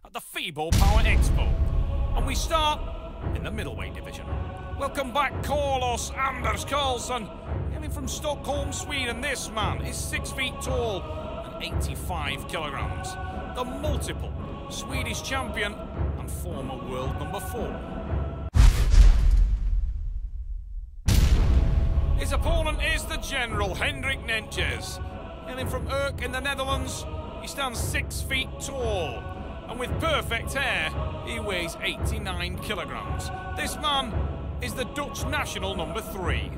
at the FIBO Power Expo. And we start in the middleweight division. Welcome back, Karlsson Karlsson, hailing from Stockholm, Sweden. This man is 6 feet tall and 85 kilograms. The multiple Swedish champion and former world number 4. His opponent is the General, H Nentjes. Hailing from Urk in the Netherlands, he stands 6 feet tall, and with perfect hair, he weighs 89 kilograms. This man is the Dutch national number 3.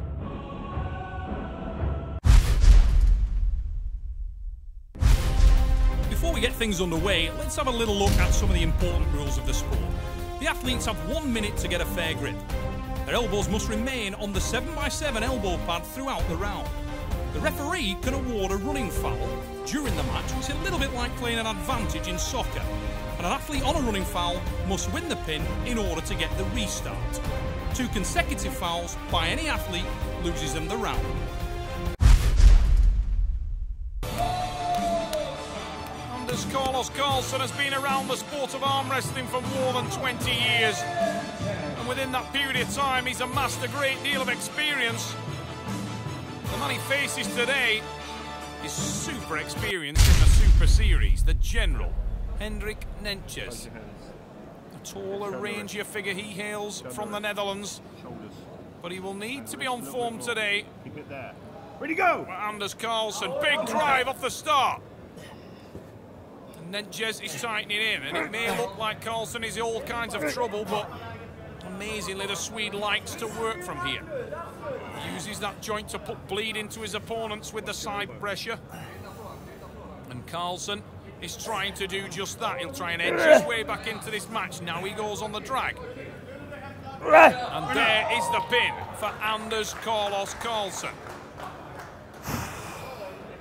Before we get things underway, let's have a little look at some of the important rules of the sport. The athletes have 1 minute to get a fair grip. Their elbows must remain on the 7x7 elbow pad throughout the round. The referee can award a running foul during the match, which is a little bit like playing an advantage in soccer. And an athlete on a running foul must win the pin in order to get the restart. 2 consecutive fouls by any athlete loses them the round. Karlsson Karlsson has been around the sport of arm wrestling for more than 20 years. And within that period of time, he's amassed a great deal of experience. The man he faces today is super experienced in the Super Series, the General, H Nentjes. A taller, rangier figure, he hails from the Netherlands. But he will need to be on form today. Keep it there. Ready to go! Karlsson, big drive off the start. Nentjes is tightening in, and it may look like Karlsson is in all kinds of trouble, but amazingly the Swede likes to work from here. He uses that joint to put bleed into his opponents with the side pressure. And Karlsson is trying to do just that. He'll try and edge his way back into this match. Now he goes on the drag. And there is the pin for Karlsson Karlsson.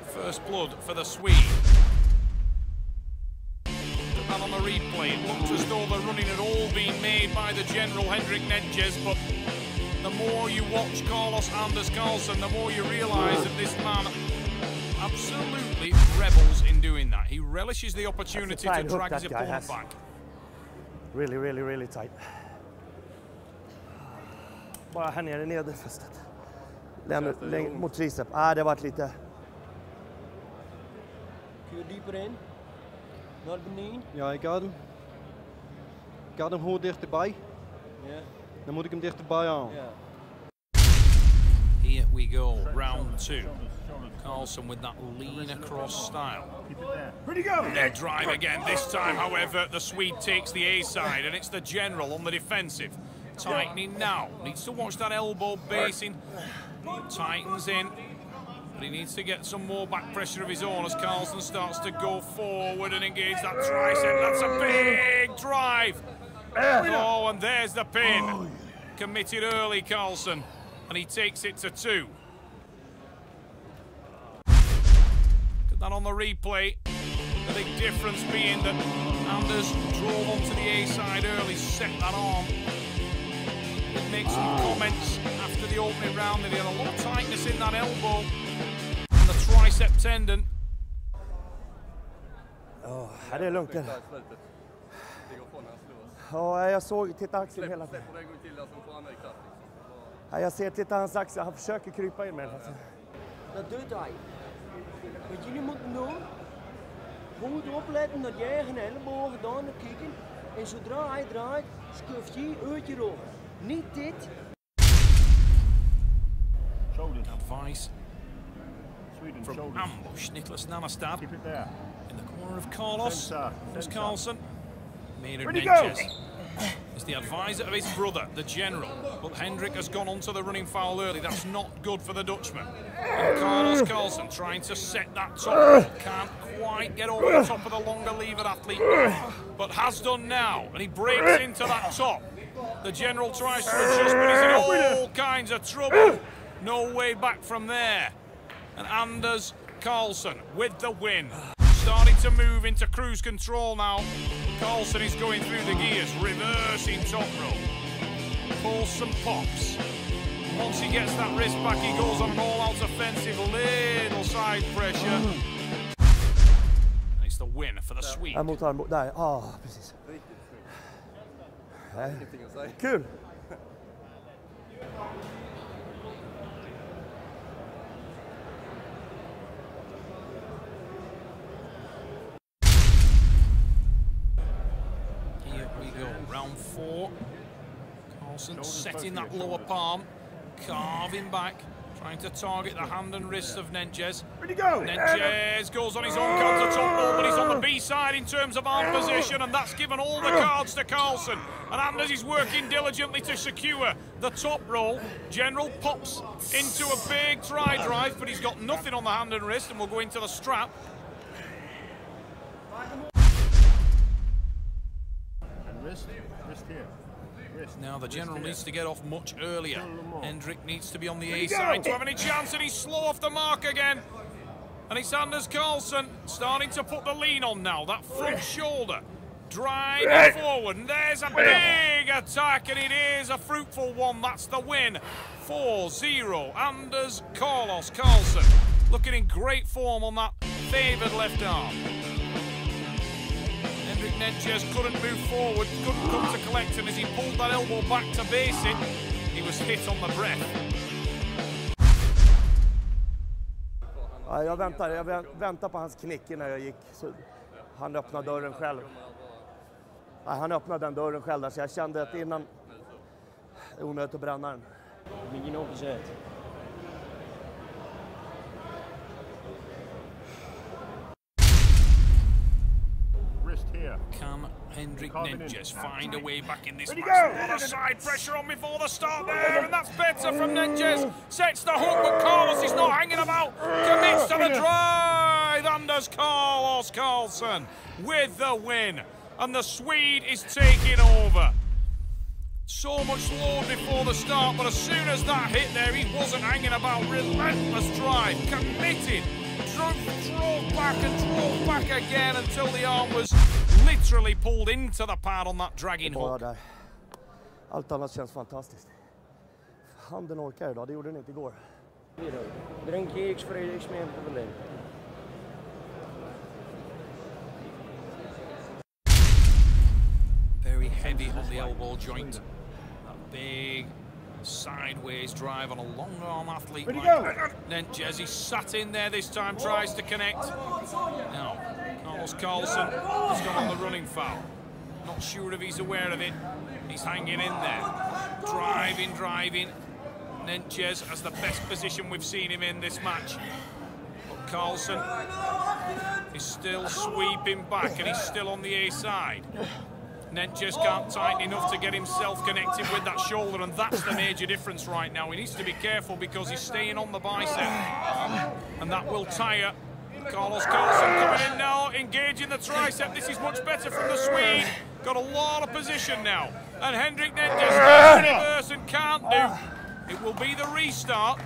First blood for the Swede. And on the replay, it looked as though the running had all been made by the General H Nentjes, but the more you watch Karlsson Karlsson, the more you realise that this man absolutely revels in doing that. He relishes the opportunity to drag his opponent back. Really, really, really tight. Bara här nere i nederfästet. Längd mot tricep. Det har varit lite... Can you deeper in? Not beneden? Ja, ik had hem. Ik had hem gewoon dichterbij. Ja. Dan moet ik hem dichterbij halen. Ja. Here we go, round 2. Karlsson with that lean across style. Ready to go! Their drive again. This time, however, the Swede takes the A side, and it's the General on the defensive. Tightening now. Needs to watch that elbow basing. Tightens in. But he needs to get some more back pressure of his own as Karlsson starts to go forward and engage that tricep. That's a big drive. Oh, and there's the pin. Committed early, Karlsson, and he takes it to 2. Look at that on the replay. The big difference being that Anders drove onto the A side early, set that arm. He makes some comments after the opening round that he had a lot of tightness in that elbow. And the tricep tendon. Det är lugnt. Ja, jag såg, titta axeln hela tiden. Ja, jag ser, titta hans axel, han försöker krypa in med den. Dat doet hij. Wat jullie moeten doen, goed opletten dat jij geen ellebogen gedaan hebt kijken. En zodra hij draait, schuift je uit je rug. Niet dit. Advice from ambush. Nicholas Nanastad in the corner of Karlsson. Maynard Nentjes is the advisor of his brother, the General. But Hendrik has gone onto the running foul early. That's not good for the Dutchman. And Karlsson trying to set that top. Can't quite get over the top of the longer levered athlete, but has done now. And he breaks into that top. The General tries to adjust, but he's in all kinds of trouble. No way back from there. And Karlsson with the win. Starting to move into cruise control now. Karlsson is going through the gears, reversing top rope. Pulls some pops. Once he gets that wrist back, he goes on an all-out offensive, little side pressure. And it's the the win for the Swede. Mot armbågen, där, precis. Nej. Kul! Here we go, round 4. Karlsson setting that lower palm, carving back, trying to target the hand and wrist of Nentjes. Nentjes goes on his own counter top roll, but he's on the B side in terms of arm position, and that's given all the cards to Karlsson. And Anders is working diligently to secure the top roll. General pops into a big try drive, but he's got nothing on the hand and wrist, and will go into the strap. And wrist here. Now the General needs to get off much earlier. Hendrik needs to be on the A side to have any chance, and he's slow off the mark again. And it's Anders Karlsson starting to put the lean on now. That front shoulder driving forward, and there's a big attack, and it is a fruitful one. That's the win. 4-0. Anders Karlsson looking in great form on that favoured left arm. Nentjes couldn't move forward, couldn't come to collect, and as he pulled that elbow back to base it, he was hit on the breath. Ja, jag väntar på hans knick när jag gick, så han öppnade dörren själv. Ja, han öppnade den dörren själv där, så jag kände att innan det är onödigt att bränna den. Ingen opposite. Can Hendrik Nentjes find a way back in this match? A lot of side pressure on before the start there, and that's better from Nentjes. Sets the hook, but Carlos is not hanging about. Commits to the drive. Anders Karlsson with the win. And the Swede is taking over. So much load before the start, but as soon as that hit there, he wasn't hanging about. Relentless drive, committed. Drove back and drove back again until the arm was literally pulled into the pad on that dragging hook. Allt annat känns fantastiskt. Handen orkar idag, det gjorde den inte igår. Very heavy on the elbow joint. That big sideways drive on a long arm athlete like Nentjes. He's sat in there this time, tries to connect. Now, Karlsson has gone on the running foul. Not sure if he's aware of it. He's hanging in there. Driving. Nentjes has the best position we've seen him in this match. But Karlsson is still sweeping back, and he's still on the A side. Nentjes can't tighten enough to get himself connected with that shoulder, and that's the major difference right now. He needs to be careful because he's staying on the bicep, and that will tire. Karlsson coming in now, engaging the tricep. This is much better from the Swede. Got a lot of position now, and Hendrik Nentjes reverse and can't do. It will be the restart.